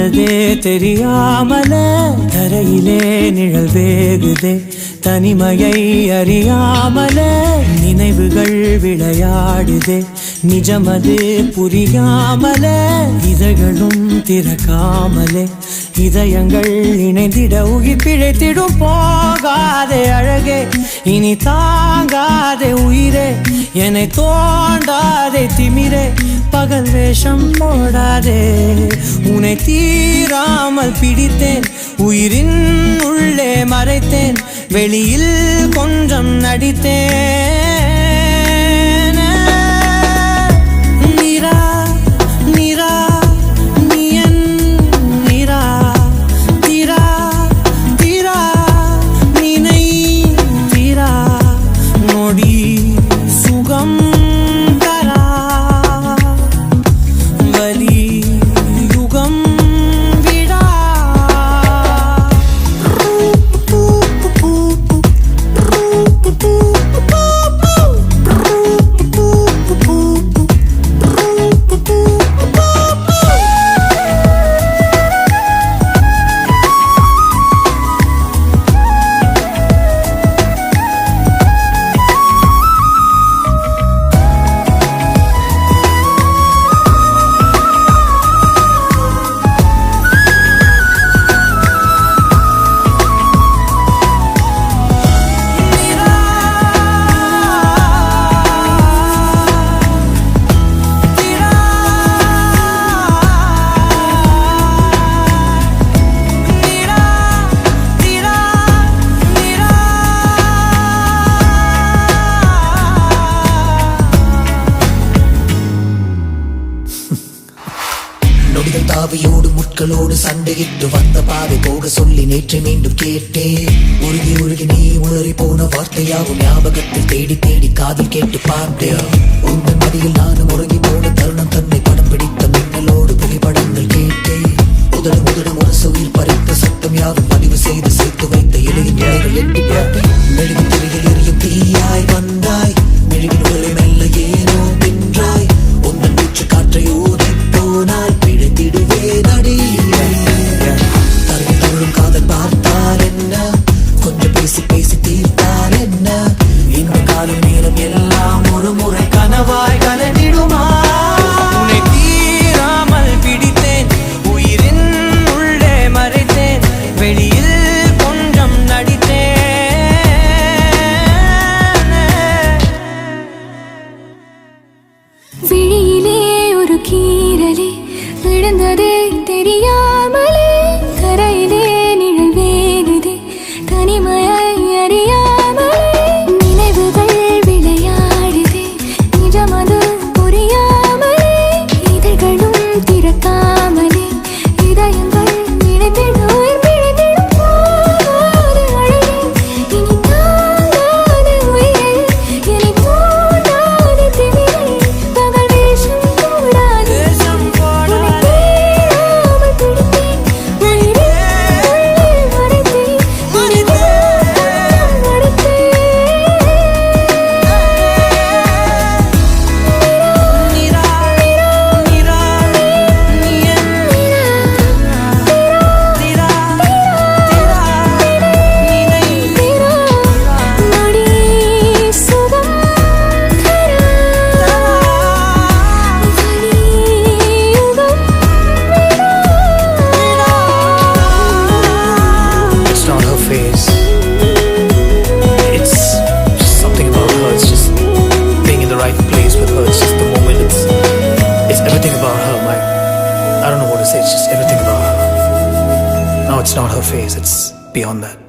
நடந்ததே தெரியாமல தரையிலே நிழல் வேகுதே தனிமையை அறியாமல நினைவுகள் விளையாடுதே நிஜமது புரியாமல இதழ்களும் திறக்காமலே இதயங்கள் இணைந்திட உயிர் பிழைத்திடும் போகாதே அழகே இனி தாங்காதே உயிரே என்னை தோண்டாதே திமிரே பகல் வேஷம் போடாதே உன்னை தீராமல் பிடித்தேன் உயிரின் உள்ளே மறைத்தேன் வெளியில் கொஞ்சம் நடித்தேன் தாவியோடு முட்களோடு சண்டையிட்டு வந்த பாவை போக சொல்லி நேற்றை மீண்டும் கேட்டேன் உருகி உருகி நீ உளறி போன வார்த்தையாகும் ஞாபகத்தில் தேடி தேடி காதில் கேட்டு பார்த்தேன் உங்கள் மதியில் நானும் உறங்கி போன தருணம் தன்னை படம் பிடித்த மின்னலோடு புகைப்படங்கள் கேட்டேன் உதடு உதடு முரசு உயிர் பறித்த சத்தம் யாரும் பதிவு செய்து சேர்த்து வைத்த இலையின் இலைகள் எட்டி பார்த்தேன் மெழுகு திரையில் எரியும் தீயாய் வந்தாய் மெழுகின் உடலை மெல்ல ஏனோ தின்றாய் உங்கள் மூச்சு காற்றை ஊதி போனாய் காதல் பார்த்தால் என்ன கொஞ்சம் பேசி பேசி தீர்த்தால் என்ன இந்த காலம் நேரம் எல்லாம் ஒரு முறை கனவாய் கலந்திடுமா உன்னை தீராமல் பிடித்தேன் உயிரின் உள்ளே மறைத்தேன் வெளியில் கொஞ்சம் நடித்தேன் விழியிலே ஒரு கீரலே விழுந்ததே தெரியாமலே கரையிலே நிழல் வேகுதே தனிமையை அறியாமலே நினைவுகள் விளையாடுதே நிஜமது புரியாமலே இதழ்களும் திறக்காமலே இதயங்கள் நினைத்திடும் உயிர் பிழைத்திடும் போகாது அழகே இனி தாங்காது உயிரே என்னை தோண்டாது திமிரே பகல் வேஷம் போடாது I don't know what to say, it's just everything about her. No, it's not her face, it's beyond that.